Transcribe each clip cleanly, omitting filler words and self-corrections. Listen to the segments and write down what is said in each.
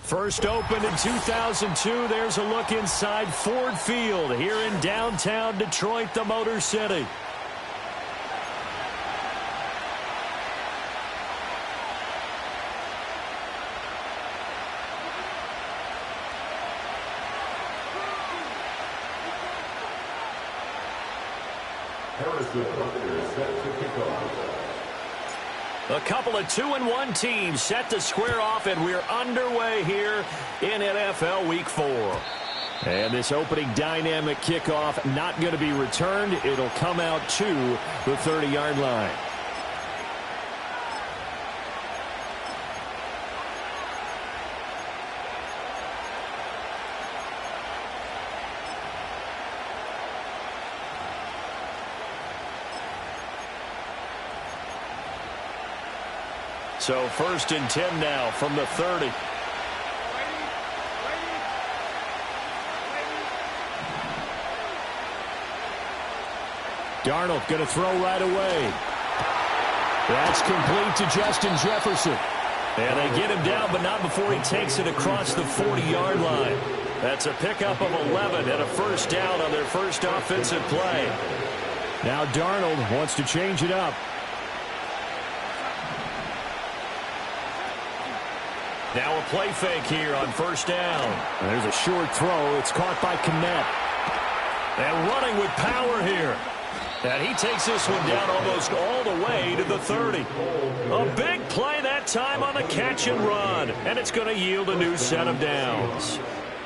First opened in 2002, there's a look inside Ford Field here in downtown Detroit, the Motor City. A couple of 2-1 teams set to square off, and we're underway here in NFL Week 4. And this opening dynamic kickoff not going to be returned. It'll come out to the 30-yard line. So 1st and 10 now from the 30. Darnold going to throw right away. That's complete to Justin Jefferson. And they get him down, but not before he takes it across the 40-yard line. That's a pickup of 11 and a first down on their first offensive play. Now Darnold wants to change it up. Now a play fake here on first down. There's a short throw. It's caught by Kmet. And running with power here. And he takes this one down almost all the way to the 30. A big play that time on the catch and run. And it's going to yield a new set of downs.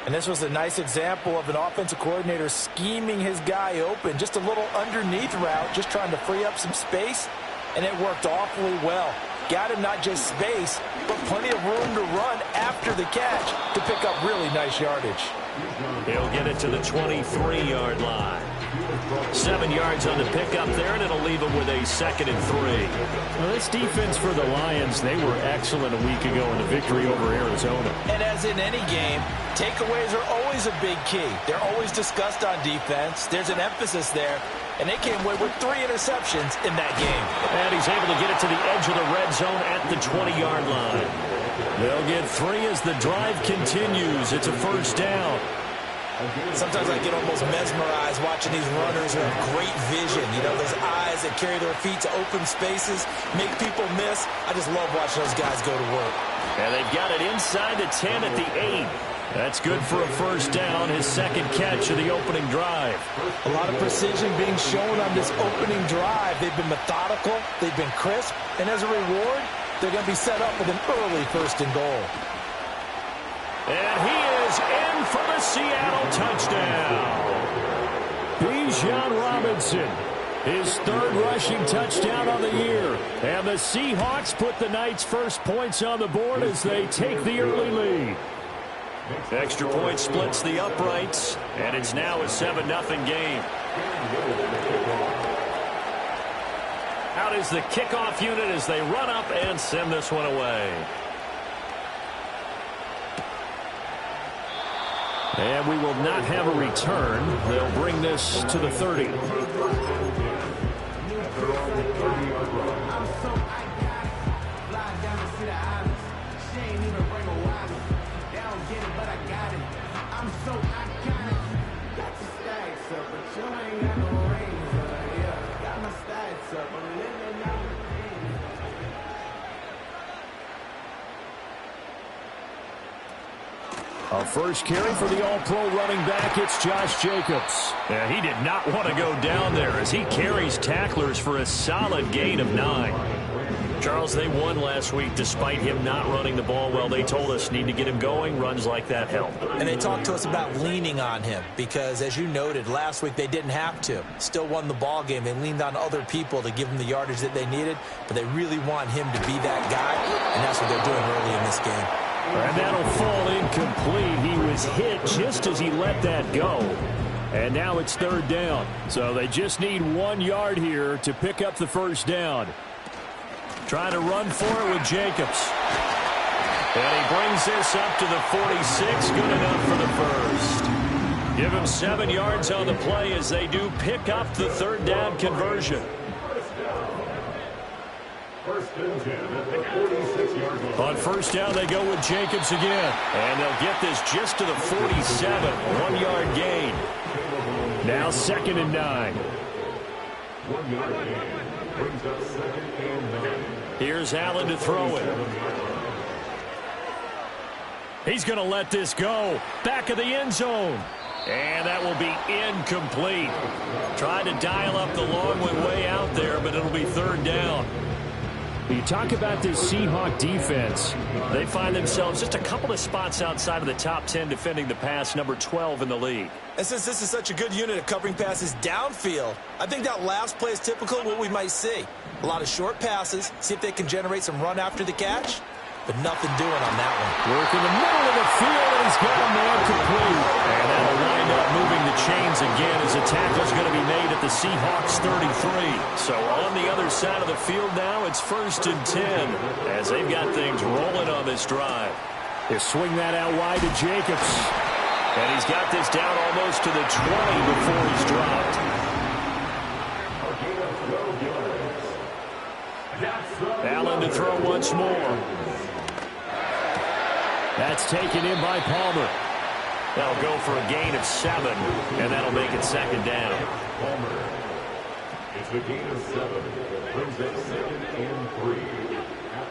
And this was a nice example of an offensive coordinator scheming his guy open. Just a little underneath route, just trying to free up some space. And it worked awfully well. Got him not just space, but plenty of room to run after the catch to pick up really nice yardage. He'll get it to the 23-yard line. 7 yards on the pickup there, and it'll leave him with a 2nd and 3. Well, this defense for the Lions, they were excellent a week ago in the victory over Arizona. And as in any game, takeaways are always a big key. They're always discussed on defense. There's an emphasis there. And they came away with 3 interceptions in that game. And he's able to get it to the edge of the red zone at the 20-yard line. They'll get 3 as the drive continues. It's a first down. Sometimes I get almost mesmerized watching these runners who have great vision. You know, those eyes that carry their feet to open spaces, make people miss. I just love watching those guys go to work. And they've got it inside the 10 at the 8. That's good for a first down, his 2nd catch of the opening drive. A lot of precision being shown on this opening drive. They've been methodical, they've been crisp, and as a reward, they're going to be set up with an early 1st and goal. And he is in for the Seattle touchdown. Bijan Robinson, his 3rd rushing touchdown of the year. And the Seahawks put the Knights' first points on the board as they take the early lead. Extra point splits the uprights, and it's now a 7-0 game. Out is the kickoff unit as they run up and send this one away. And we will not have a return. They'll bring this to the 30. A first carry for the All-Pro running back. It's Josh Jacobs. Yeah, he did not want to go down there as he carries tacklers for a solid gain of 9. Charles, they won last week despite him not running the ball well. They told us need to get him going. Runs like that help. And they talked to us about leaning on him because, as you noted, last week they didn't have to. Still won the ball game. They leaned on other people to give them the yardage that they needed, but they really want him to be that guy, and that's what they're doing early in this game. And that'll fall incomplete. He was hit just as he let that go. And now it's third down. So they just need 1 yard here to pick up the first down. Trying to run for it with Jacobs. And he brings this up to the 46. Good enough for the first. Give him 7 yards on the play as they do pick up the third down conversion. On first down, they go with Jacobs again. And they'll get this just to the 47. 1 yard gain. Now 2nd and 9. 1 yard gain. Brings up 2nd and 9. Here's Allen to throw it. He's going to let this go. Back of the end zone. And that will be incomplete. Tried to dial up the long way out there, but it'll be third down. You talk about this Seahawk defense. They find themselves just a couple of spots outside of the top 10 defending the pass, number 12 in the league. And since this is such a good unit of covering passes downfield, I think that last play is typical of what we might see. A lot of short passes, see if they can generate some run after the catch, but nothing doing on that one. Work in the middle of the field, and he's got a man complete. And that'll wind up moving the chains again as a tackle's going to be made at the Seahawks 33. So on the other side of the field now, it's 1st and 10 as they've got things rolling on this drive. They swing that out wide to Jacobs. And he's got this down almost to the 20 before he's dropped. Allen to throw once more. That's taken in by Palmer. That'll go for a gain of 7, and that'll make it 2nd down. Palmer. It's a gain of 7. Brings it 2nd and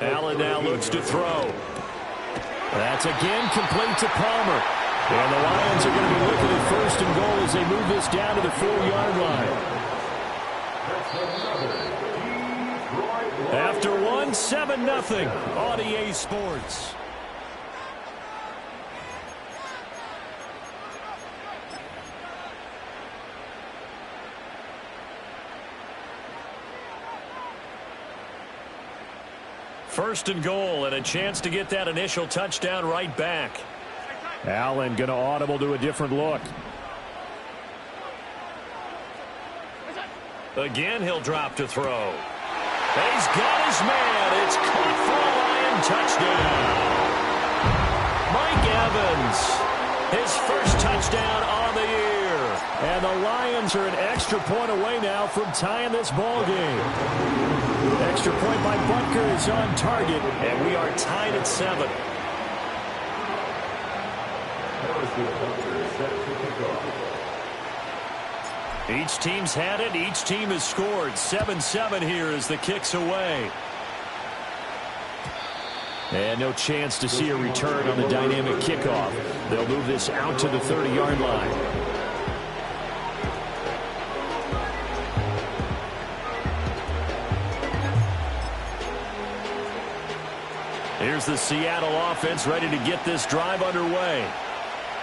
3. Allen now looks to throw. That's again complete to Palmer. And the Lions are going to be looking at 1st and goal as they move this down to the 4-yard line. After 1, 7-0 on EA Sports. First and goal, and a chance to get that initial touchdown right back. Allen going to audible to a different look. Again, he'll drop to throw. He's got his man. It's caught for a Lion touchdown. Mike Evans, his first touchdown on the year. And the Lions are an extra point away now from tying this ball game. Extra point by Butker is on target, and we are tied at 7. Each team's had it. Each team has scored. 7-7 here as the kick's away. And no chance to see a return on the dynamic kickoff. They'll move this out to the 30-yard line. Here's the Seattle offense ready to get this drive underway.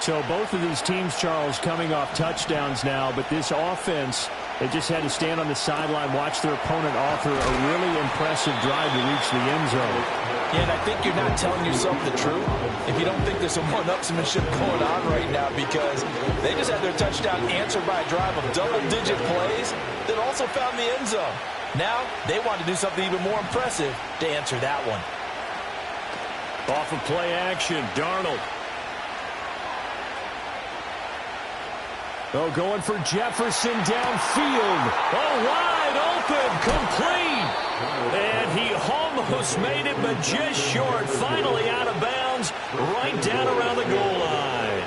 So both of these teams, Charles, coming off touchdowns now, but this offense, they just had to stand on the sideline, watch their opponent offer a really impressive drive to reach the end zone. Yeah, and I think you're not telling yourself the truth if you don't think there's some one-upsmanship going on right now, because they just had their touchdown answered by a drive of double-digit plays that also found the end zone. Now they want to do something even more impressive to answer that one. Off of play action, Darnold. Oh, going for Jefferson downfield. Oh, wide open, complete. And he almost made it, but just short. Finally out of bounds, right down around the goal line.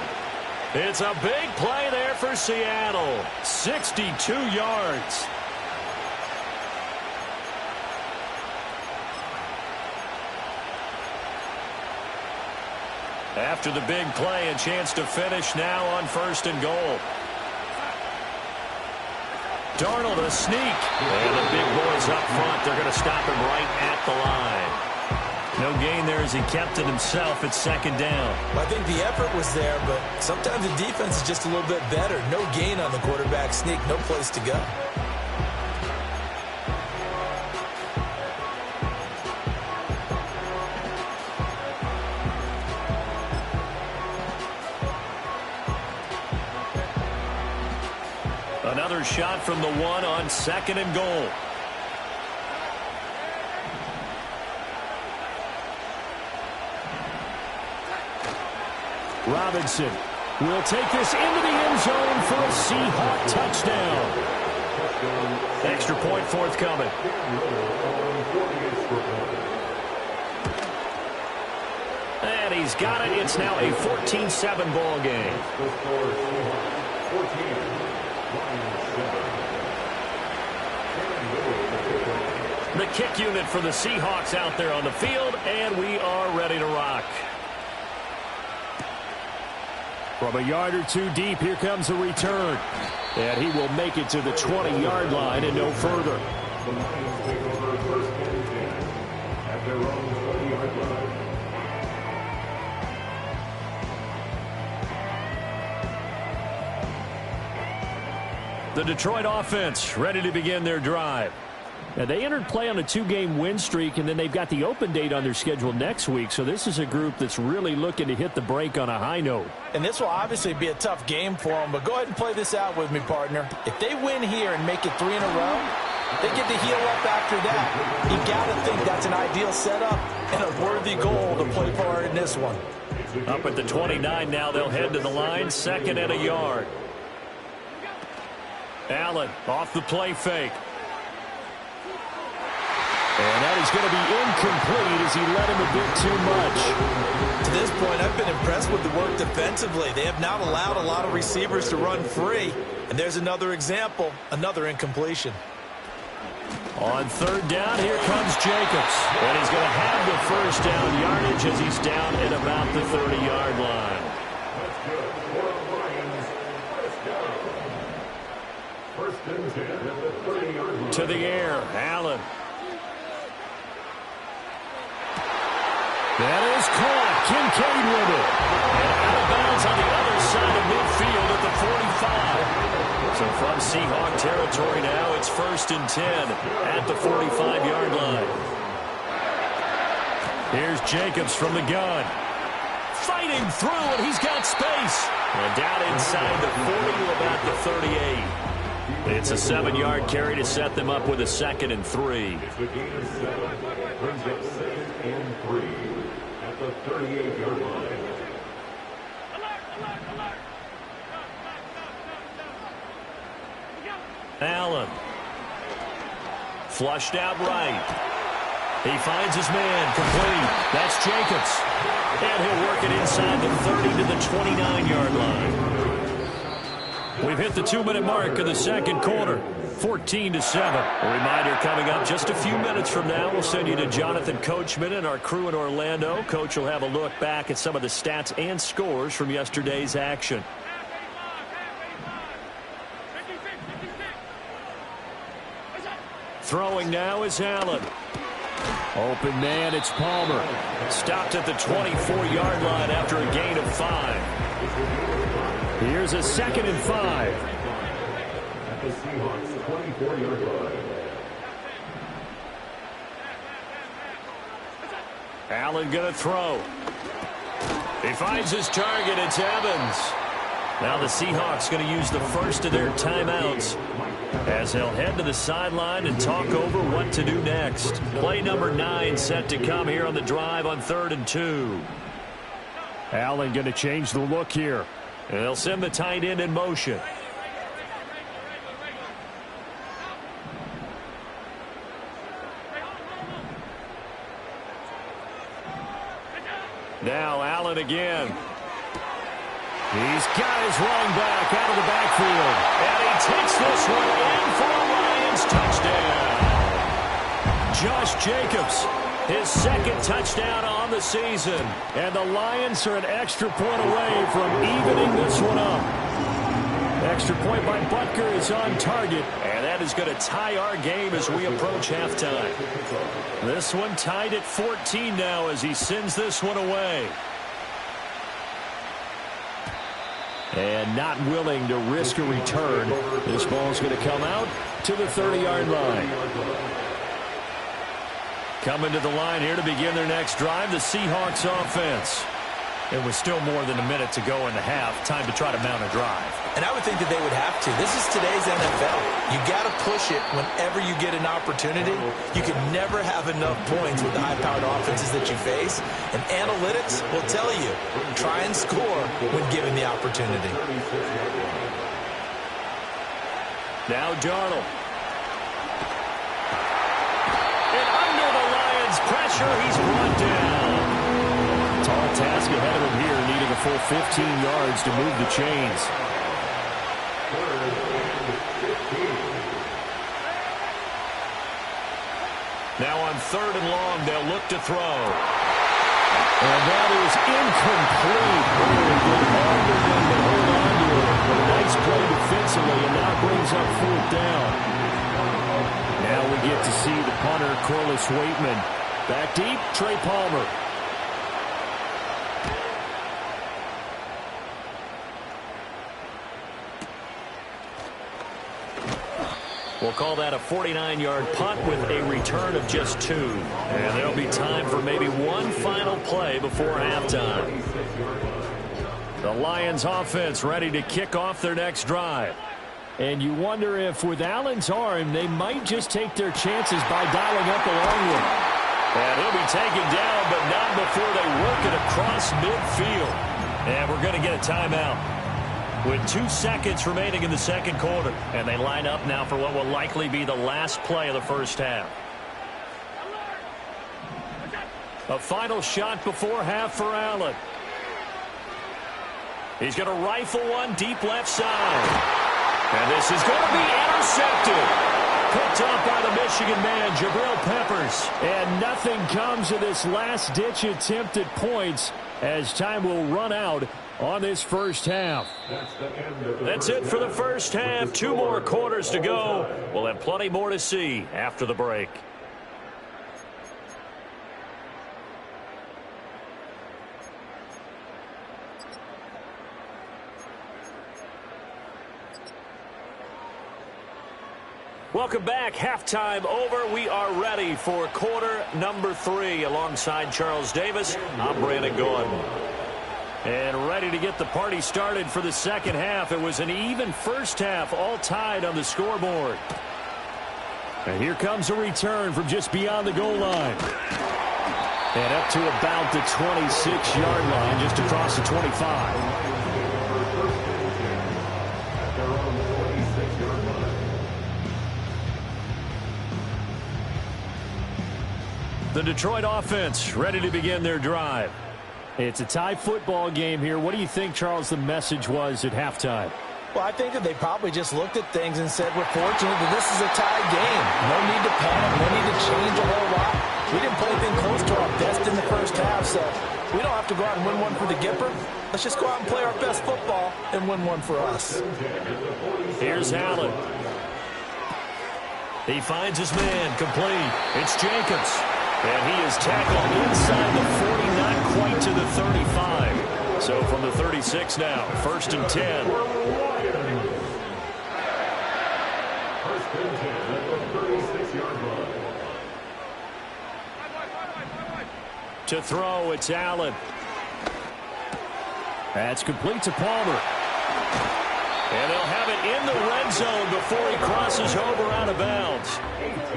It's a big play there for Seattle. 62 yards. After the big play, a chance to finish now on 1st and goal. Darnold a sneak. And the big boys up front, they're going to stop him right at the line. No gain there as he kept it himself at 2nd down. Well, I think the effort was there, but sometimes the defense is just a little bit better. No gain on the quarterback sneak, no place to go. Another shot from the 1 on 2nd and goal. Robinson will take this into the end zone for a Seahawk touchdown. Extra point forthcoming. And he's got it. It's now a 14-7 ball game. The kick unit for the Seahawks out there on the field, and we are ready to rock. From a yard or two deep, here comes a return. And he will make it to the 20-yard line and no further. The Detroit offense ready to begin their drive. Now, they entered play on a 2-game win streak, and then they've got the open date on their schedule next week. So this is a group that's really looking to hit the break on a high note. And this will obviously be a tough game for them, but go ahead and play this out with me, partner. If they win here and make it 3 in a row, they get to heal up after that. You got to think that's an ideal setup and a worthy goal to play for in this one. Up at the 29 now, they'll head to the line, 2nd and a yard. Allen off the play fake. And that is going to be incomplete as he led him a bit too much. To this point, I've been impressed with the work defensively. They have not allowed a lot of receivers to run free. And there's another example, another incompletion. On 3rd down, here comes Jacobs. And he's going to have the 1st down yardage as he's down at about the 30-yard line. To the air, Allen. That is caught. Kincaid with it. And out of bounds on the other side of midfield at the 45. So from Seahawk territory now, it's 1st and 10 at the 45-yard line. Here's Jacobs from the gun. Fighting through, and he's got space. And down inside the 40 to about the 38. It's a 7-yard carry to set them up with a 2nd and 3. It's the gain of 7. Brings up 2nd and 3 at the 38-yard line. Allen. Flushed out right. He finds his man, complete. That's Jacobs. And he'll work it inside the 30 to the 29-yard line. We've hit the 2-minute mark of the 2nd quarter. 14-7. A reminder coming up just a few minutes from now. We'll send you to Jonathan Coachman and our crew in Orlando. Coach will have a look back at some of the stats and scores from yesterday's action. Throwing now is Allen. Open man, it's Palmer. Stopped at the 24-yard line after a gain of 5. Here's a 2nd and 5. At the Seahawks 24-yard line. Allen going to throw. He finds his target. It's Evans. Now the Seahawks going to use the first of their timeouts as they'll head to the sideline and talk over what to do next. Play number 9 set to come here on the drive on 3rd and 2. Allen going to change the look here. And they'll send the tight end in motion. Now Allen again. He's got his running back out of the backfield. And he takes this one in for a Lions touchdown. Josh Jacobs His second touchdown on the season. And the Lions are an extra point away from evening this one up. Extra point by Butker is on target. And that is going to tie our game as we approach halftime. This one tied at 14 now as he sends this one away. And not willing to risk a return. This ball is going to come out to the 30-yard line. Coming to the line here to begin their next drive, the Seahawks offense. It was still more than a minute to go in the half. Time to try to mount a drive. And I would think that they would have to. This is today's NFL. You got to push it whenever you get an opportunity. You can never have enough points with the high-powered offenses that you face. And analytics will tell you, try and score when given the opportunity. Now Darnold. And under the Lions' pressure, he's brought down. Tall task ahead of him here, needing a full 15 yards to move the chains. Now on 3rd and long, they'll look to throw. And that is incomplete. Very good under him to hold on to it. But a nice play defensively, and now brings up 4th down. Now we get to see the punter, Corliss Waitman. Back deep, Trey Palmer. We'll call that a 49-yard punt with a return of just 2. And there'll be time for maybe one final play before halftime. The Lions offense ready to kick off their next drive. And you wonder if with Allen's arm, they might just take their chances by dialing up a long one. And he'll be taken down, but not before they work it across midfield. And we're going to get a timeout. With 2 seconds remaining in the second quarter. And they line up now for what will likely be the last play of the first half. A final shot before half for Allen. He's going to rifle one deep left side. And this is going to be intercepted. Picked up by the Michigan man, Jabril Peppers. And nothing comes of this last-ditch attempt at points as time will run out on this first half. That's it for the first half. 2 more quarters to go. We'll have plenty more to see after the break. Welcome back. Halftime over. We are ready for quarter number 3. Alongside Charles Davis, I'm Brandon Gordon. And ready to get the party started for the second half. It was an even first half, all tied on the scoreboard. And here comes a return from just beyond the goal line. And up to about the 26-yard line, just across the 25. The Detroit offense ready to begin their drive. It's a tie football game here. What do you think, Charles, the message was at halftime? Well, I think that they probably just looked at things and said, we're fortunate that this is a tie game. No need to panic. No need to change a whole lot. We didn't play anything close to our best in the first half, so we don't have to go out and win one for the Gipper. Let's just go out and play our best football and win one for us. Here's Allen. He finds his man complete. It's Jacobs. And he is tackled inside the 40, not quite to the 35. So from the 36 now, 1st and 10. To throw, it's Allen. That's complete to Palmer. And they'll have it in the red zone before he crosses over out of bounds.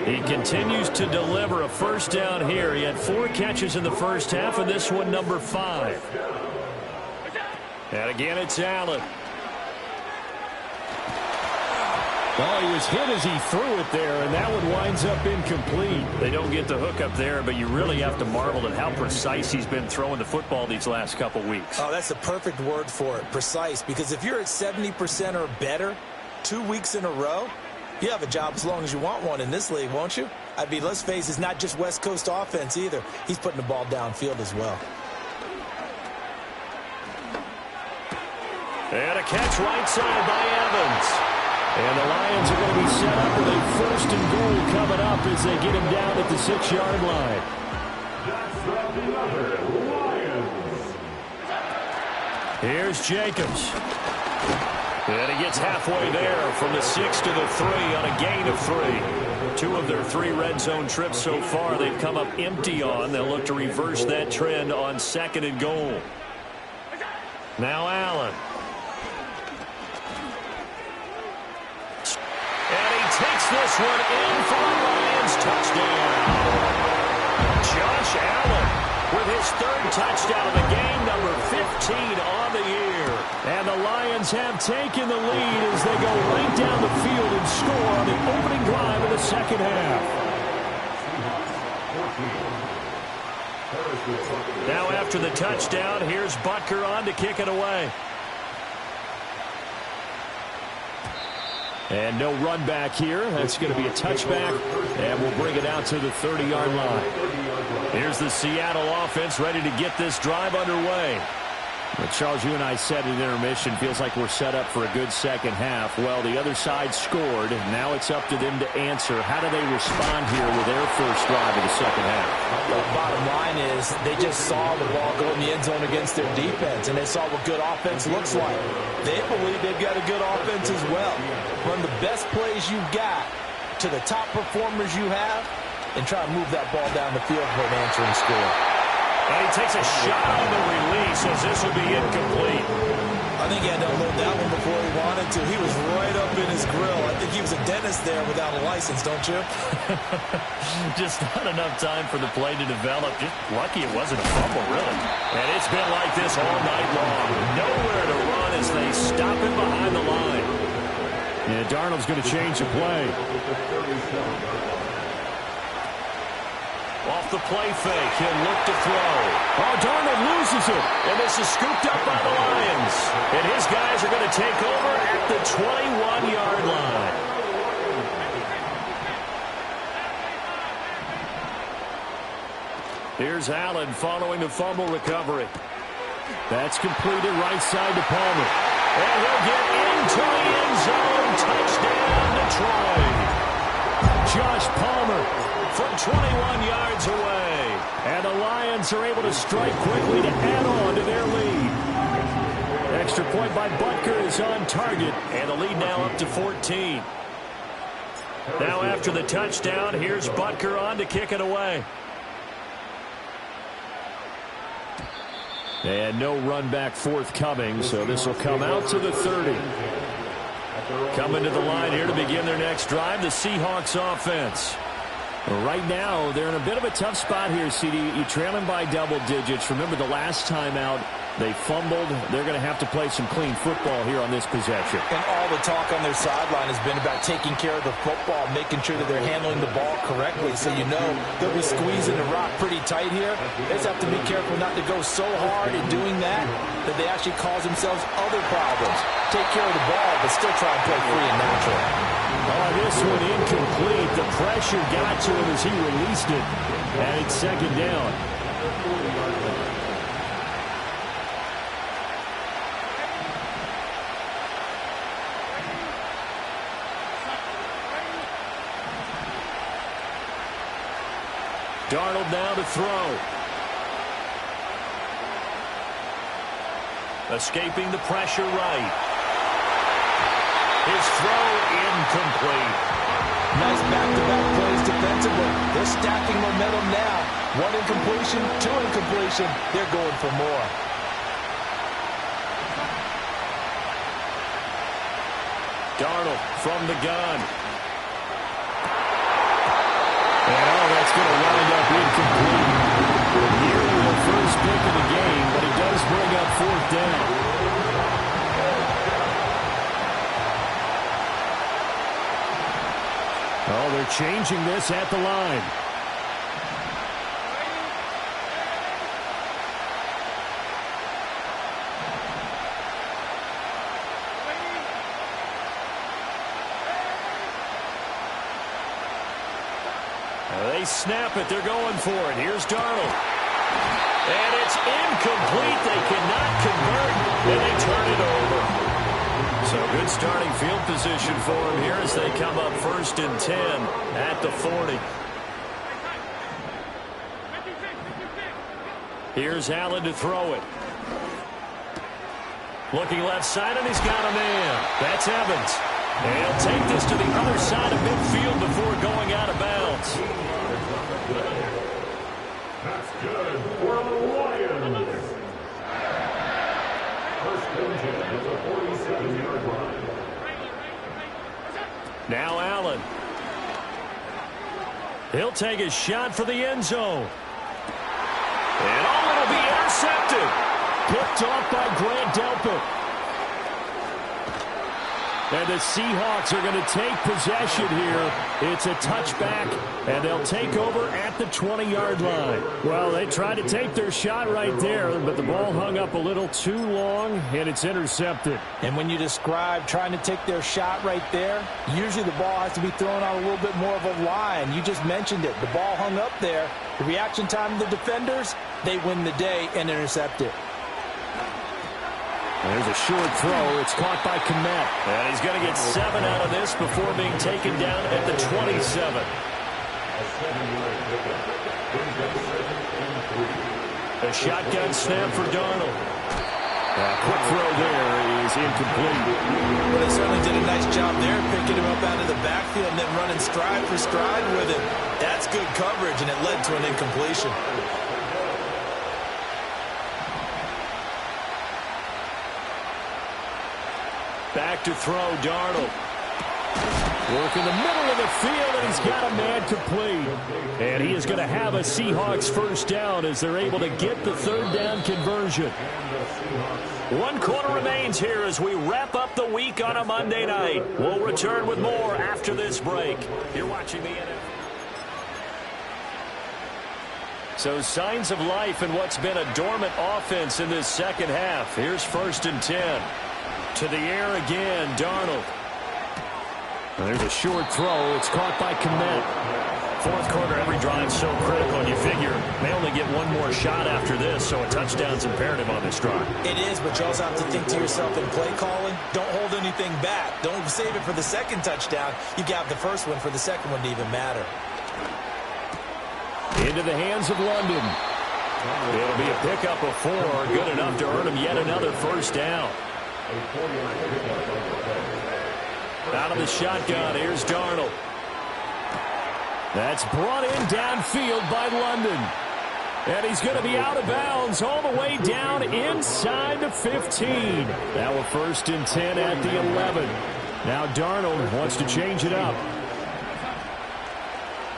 He continues to deliver a first down here. He had 4 catches in the first half, and this one number 5. And again, it's Allen. Well, he was hit as he threw it there, and that one winds up incomplete. They don't get the hook up there, but you really have to marvel at how precise he's been throwing the football these last couple weeks. Oh, that's the perfect word for it, precise. Because if you're at 70% or better 2 weeks in a row, You have a job as long as you want one in this league, won't you? I mean, let's face it, it's not just West Coast offense either. He's putting the ball downfield as well. And a catch right side by Evans. And the Lions are going to be set up with a 1st and goal coming up as they get him down at the 6-yard line. Here's Jacobs. And he gets halfway there from the 6 to the 3 on a gain of 3. 2 of their 3 red zone trips so far they've come up empty on. They'll look to reverse that trend on 2nd and goal. Now Allen. And he takes this one in for a Lions touchdown. Josh Allen with his 3rd touchdown of the game, number 15 on the year. And the Lions have taken the lead as they go right down the field and score on the opening drive of the 2nd half. Now after the touchdown, here's Butker on to kick it away. And no run back here. That's going to be a touchback, and we'll bring it out to the 30-yard line. Here's the Seattle offense ready to get this drive underway. But Charles, you and I said in intermission, feels like we're set up for a good 2nd half. Well, the other side scored. Now it's up to them to answer. How do they respond here with their first drive of the 2nd half? The bottom line is they just saw the ball go in the end zone against their defense, and they saw what good offense looks like. They believe they've got a good offense as well. Run the best plays you've got to the top performers you have, and try to move that ball down the field for an answering score. And he takes a shot on the release as this will be incomplete. I think he had to unload that one before he wanted to. He was right up in his grill. I think he was a dentist there without a license, don't you? Just not enough time for the play to develop. Just lucky it wasn't a fumble, really. And it's been like this all night long. Nowhere to run as they stop him behind the line. Yeah, Darnold's going to change the play. Off the play fake, he'll look to throw. Oh, Darnold loses it. And this is scooped up by the Lions. And his guys are going to take over at the 21-yard line. Here's Allen following the fumble recovery. That's completed right side to Palmer. And he'll get into the end zone. Touchdown, Detroit. Josh Palmer from 21 yards away. And the Lions are able to strike quickly to add on to their lead. Extra point by Butker is on target. And the lead now up to 14. Now after the touchdown, here's Butker on to kick it away. And no run back forthcoming, so this will come out to the 30. Coming to the line here to begin their next drive, the Seahawks offense. Right now, they're in a bit of a tough spot here, CD. You trail them by double digits. Remember the last time out, they fumbled. They're going to have to play some clean football here on this possession. And all the talk on their sideline has been about taking care of the football, making sure that they're handling the ball correctly. So you know they'll be squeezing the rock pretty tight here. They just have to be careful not to go so hard in doing that they actually cause themselves other problems. Take care of the ball, but still try and play free and natural. Oh, this one incomplete. The pressure got to him as he released it. And it's 2nd down. Darnold now to throw. Escaping the pressure right. His throw incomplete. Nice back-to-back plays defensively. They're stacking momentum now. 1 incompletion, 2 incompletion. They're going for more. Darnold from the gun. And that's going to wind up incomplete. Nearly the first pick of the game, but it does bring up 4th down. Oh, they're changing this at the line. They snap it. They're going for it. Here's Darnold. And it's incomplete. They cannot convert, and they turn it over. So good starting field position for them here as they come up 1st and 10 at the 40. Here's Allen to throw it. Looking left side, and he's got a man. That's Evans. And he'll take this to the other side of midfield before going out of bounds. That's good for the Lions. First and 10 at the 47-yard line. Now Allen. He'll take a shot for the end zone. And it'll be intercepted. Picked off by Grant Delpit. And the Seahawks are going to take possession here. It's a touchback, and they'll take over at the 20-yard line. Well, they tried to take their shot right there, but the ball hung up a little too long, and it's intercepted. And when you describe trying to take their shot right there, usually the ball has to be thrown out a little bit more of a line. You just mentioned it. The ball hung up there. The reaction time of the defenders, they win the day and intercept it. There's a short throw. It's caught by Kmet. And he's going to get 7 out of this before being taken down at the 27. A shotgun snap for Darnold. Quick throw there is incomplete. Well, they certainly did a nice job there, picking him up out of the backfield and then running stride for stride with it. That's good coverage, and it led to an incompletion. Back to throw, Darnold. Work in the middle of the field, and he's got a man complete. And he is going to have a Seahawks first down as they're able to get the 3rd down conversion. 1 quarter remains here as we wrap up the week on a Monday night. We'll return with more after this break. You're watching the NFL. So signs of life in what's been a dormant offense in this second half. Here's 1st and 10. To the air again, Darnold. There's a short throw. It's caught by Kmet. 4th quarter, every drive so critical, and you figure they only get one more shot after this, so a touchdown's imperative on this drive. It is, but you also have to think to yourself in play calling, don't hold anything back. Don't save it for the second touchdown. You got the first one for the second one to even matter. Into the hands of London. It'll be a pickup of 4, good enough to earn him yet another first down. Out of the shotgun, here's Darnold. That's brought in downfield by London. And he's going to be out of bounds all the way down inside the 15. Now a 1st and 10 at the 11. Now Darnold wants to change it up.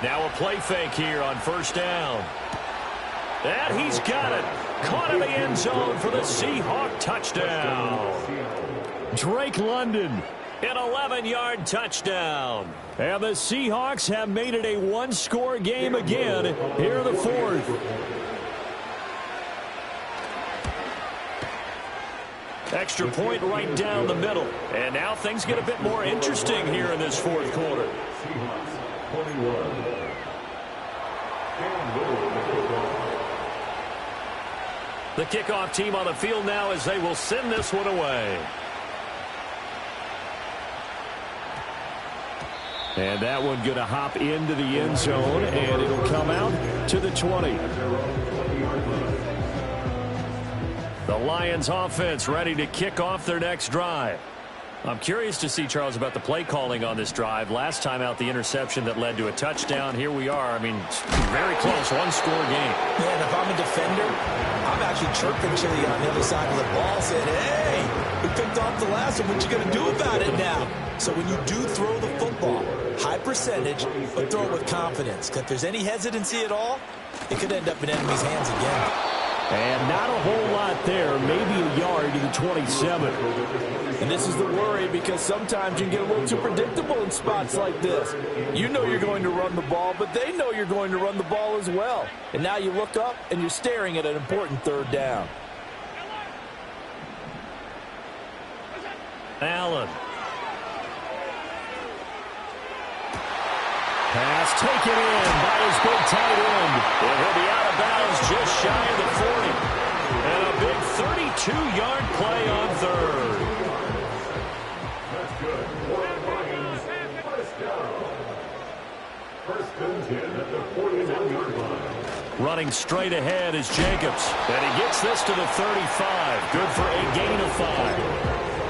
Now a play fake here on 1st down. And he's got it. Caught in the end zone for the Seahawk touchdown. Drake London. An 11-yard touchdown. And the Seahawks have made it a 1-score game again here in the 4th. Extra point right down the middle. And now things get a bit more interesting here in this 4th quarter. Seahawks 21. The kickoff team on the field now as they will send this one away. And that one going to hop into the end zone, and it'll come out to the 20. The Lions offense ready to kick off their next drive. I'm curious to see, Charles, about the play calling on this drive. Last time out, the interception that led to a touchdown. Here we are. I mean, very close, 1-score game. Yeah, and if I'm a defender, I'm actually chirping Chili on the other side of the ball, saying, hey, we picked off the last one. What you going to do about it now? So when you do throw the football, high percentage, but throw it with confidence. Because if there's any hesitancy at all, it could end up in enemy's hands again. And not a whole lot there, maybe a yard to the 27. And this is the worry because sometimes you can get a little too predictable in spots like this. You know you're going to run the ball, but they know you're going to run the ball as well. And now you look up and you're staring at an important 3rd down. Allen. Pass taken in by by his big tight end. And he'll be out of bounds just shy of the 40. And a big 32-yard play on third. That's good. Lions, first down. First and 10 at the 41-yard line. Running straight ahead is Jacobs. And he gets this to the 35. Good for a gain of 5.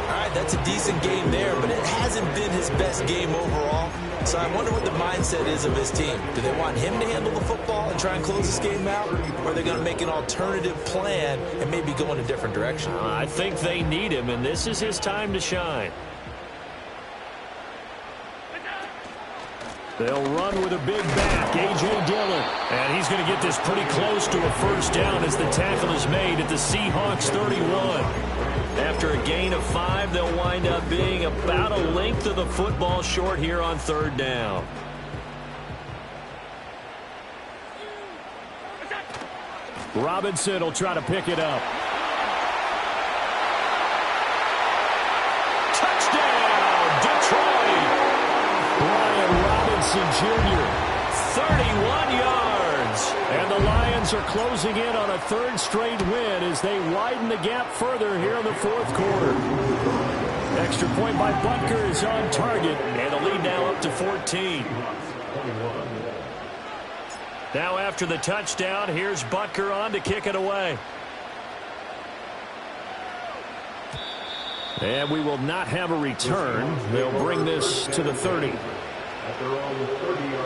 All right, that's a decent game there, but it hasn't been his best game overall. So I wonder what the mindset is of his team. Do they want him to handle the football and try and close this game out? Or are they going to make an alternative plan and maybe go in a different direction? I think they need him, and this is his time to shine. They'll run with a big back, A.J. Dillon. And he's going to get this pretty close to a first down as the tackle is made at the Seahawks 31. After a gain of 5, they'll wind up being about a length of the football short here on third down. Robinson will try to pick it up. Touchdown, Detroit! Brian Robinson Jr. 31 yards. And the Lions are closing in on a third straight win as they widen the gap further here in the fourth quarter. Extra point by Butker is on target. And the lead now up to 14. Now after the touchdown, here's Butker on to kick it away. And we will not have a return. They'll bring this to the 30.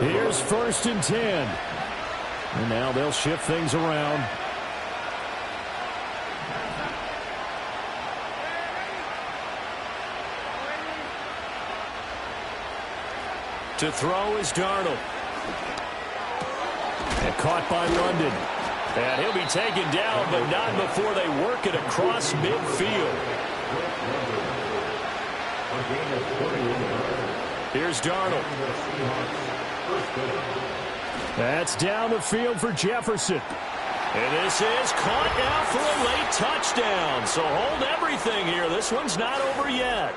Here's first and 10. And now they'll shift things around. To throw is Darnold. And caught by London. And he'll be taken down, but not before they work it across midfield. Here's Darnold. That's down the field for Jefferson. And this is caught now for a late touchdown. So hold everything here. This one's not over yet.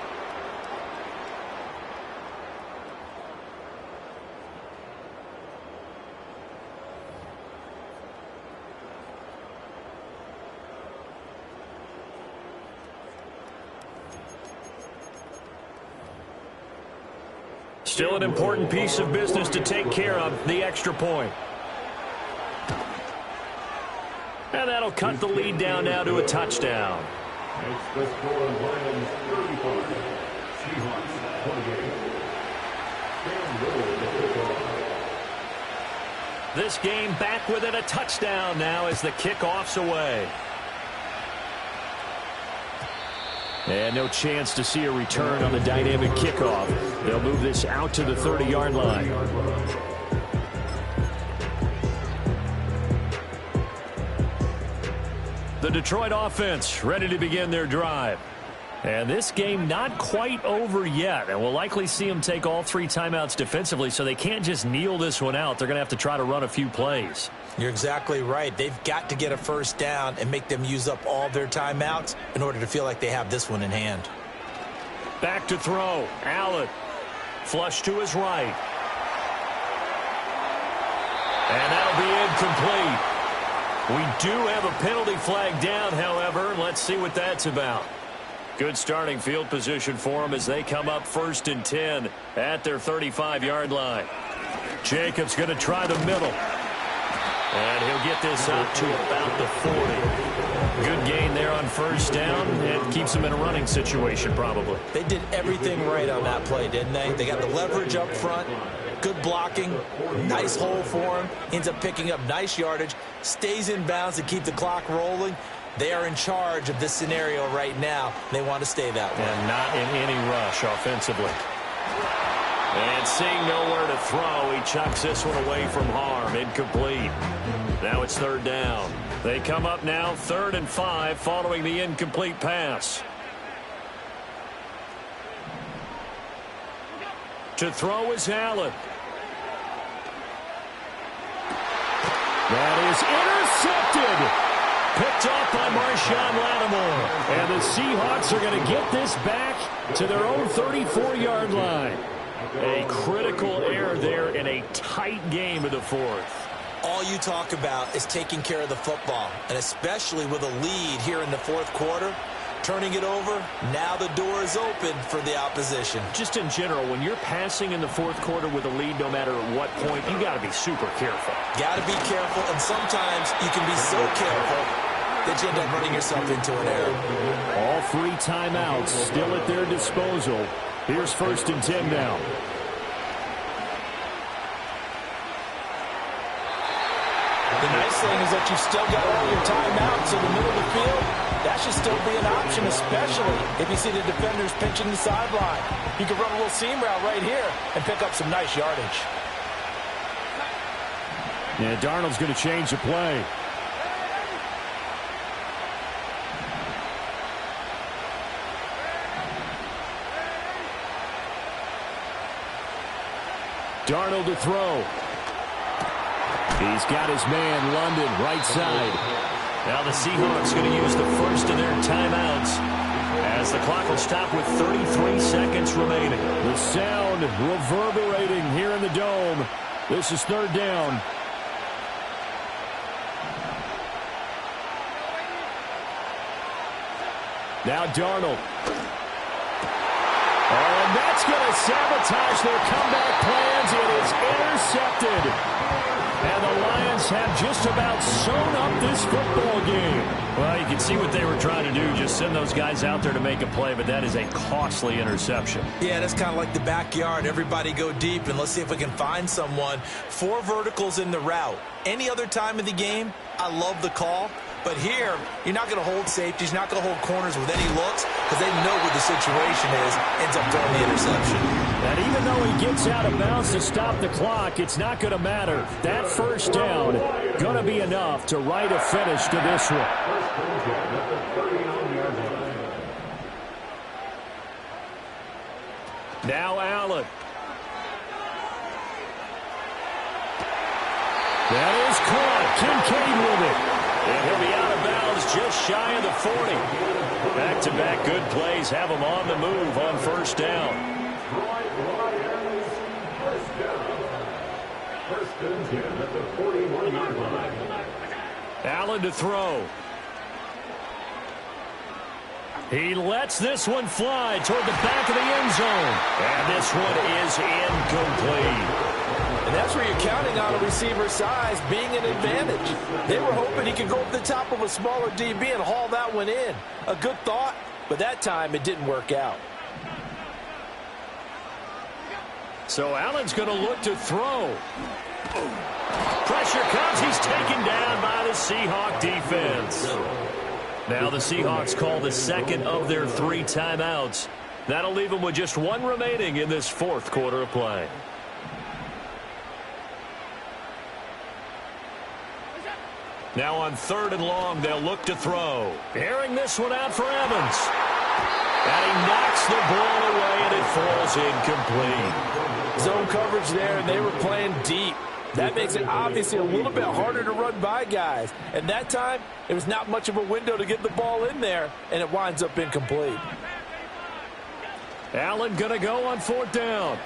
Still an important piece of business to take care of, the extra point. And that'll cut the lead down now to a touchdown. It's the score, Lions 35, Seahawks 28. This game back within a touchdown now as the kickoff's away. And no chance to see a return on the dynamic kickoff. They'll move this out to the 30-yard line. The Detroit offense ready to begin their drive. And this game not quite over yet. And we'll likely see them take all 3 timeouts defensively, so they can't just kneel this one out. They're going to have to try to run a few plays. You're exactly right. They've got to get a first down and make them use up all their timeouts in order to feel like they have this one in hand. Back to throw. Allen. Flush to his right. And that'll be incomplete. We do have a penalty flag down, however. Let's see what that's about. Good starting field position for them as they come up first and 10 at their 35-yard line. Jacobs going to try the middle. And he'll get this out to about the 40. Good gain there on first down and keeps them in a running situation probably. They did everything right on that play, didn't they? They got the leverage up front, good blocking, nice hole for him, ends up picking up nice yardage, stays in bounds to keep the clock rolling. They are in charge of this scenario right now. They want to stay that way. And not in any rush offensively. And seeing nowhere to throw, he chucks this one away from harm. Incomplete. Now it's third down. They come up now 3rd and 5 following the incomplete pass. To throw is Allen. That is intercepted. Picked off by Marshawn Lattimore. And the Seahawks are going to get this back to their own 34-yard line. A critical error there in a tight game of the fourth. All you talk about is taking care of the football, and especially with a lead here in the fourth quarter. Turning it over, now the door is open for the opposition. Just in general, when you're passing in the fourth quarter with a lead, no matter at what point, you got to be super careful. Got to be careful, and sometimes you can be so careful that you end up running yourself into an error. All 3 timeouts still at their disposal. Here's 1st and 10 now. The nice thing is that you've still got all your timeouts in the middle of the field. That should still be an option, especially if you see the defenders pinching the sideline. You can run a little seam route right here and pick up some nice yardage. Yeah, Darnold's going to change the play. Darnold to throw. He's got his man, London, right side. Now the Seahawks going to use the first of their timeouts as the clock will stop with 33 seconds remaining. The sound reverberating here in the dome. This is 3rd down. Now Darnold. Oh, and that's going to sabotage their comeback plans. It is intercepted. And the Lions have just about sewn up this football game. Well, you can see what they were trying to do, just send those guys out there to make a play, but that is a costly interception. Yeah, that's kind of like the backyard. Everybody go deep, and let's see if we can find someone. 4 verticals in the route. Any other time of the game, I love the call. But here, you're not going to hold safeties, you're not going to hold corners with any looks because they know what the situation is, ends up throwing the interception. And even though he gets out of bounds to stop the clock, it's not going to matter. That 1st down going to be enough to write a finish to this one. Now Allen. That is caught. Kincaid with it. And he'll be out of bounds just shy of the 40. Back-to-back good plays have him on the move on 1st down. Allen to throw. He lets this one fly toward the back of the end zone. And this one is incomplete. And that's where you're counting on a receiver's size being an advantage. They were hoping he could go up the top of a smaller DB and haul that one in. A good thought, but that time it didn't work out. So Allen's going to look to throw. Pressure comes. He's taken down by the Seahawk defense. Now the Seahawks call the 2nd of their 3 timeouts. That'll leave them with just 1 remaining in this 4th quarter of play. Now on 3rd and long, they'll look to throw. Airing this one out for Evans. And he knocks the ball away, and it falls incomplete. Zone coverage there, and they were playing deep. That makes it obviously a little bit harder to run by guys. And that time, it was not much of a window to get the ball in there, and it winds up incomplete. Allen going to go on 4th down.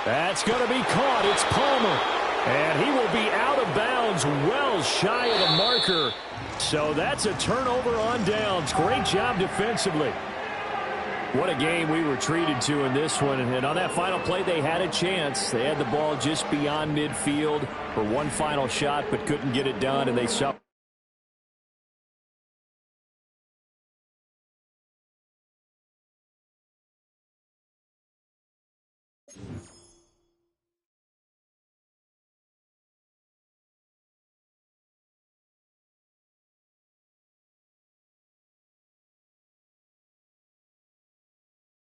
That's going to be caught. It's Palmer. And he will be out of bounds well shy of the marker. So that's a turnover on downs. Great job defensively. What a game we were treated to in this one. And on that final play, they had a chance. They had the ball just beyond midfield for one final shot, but couldn't get it done, and they suffered.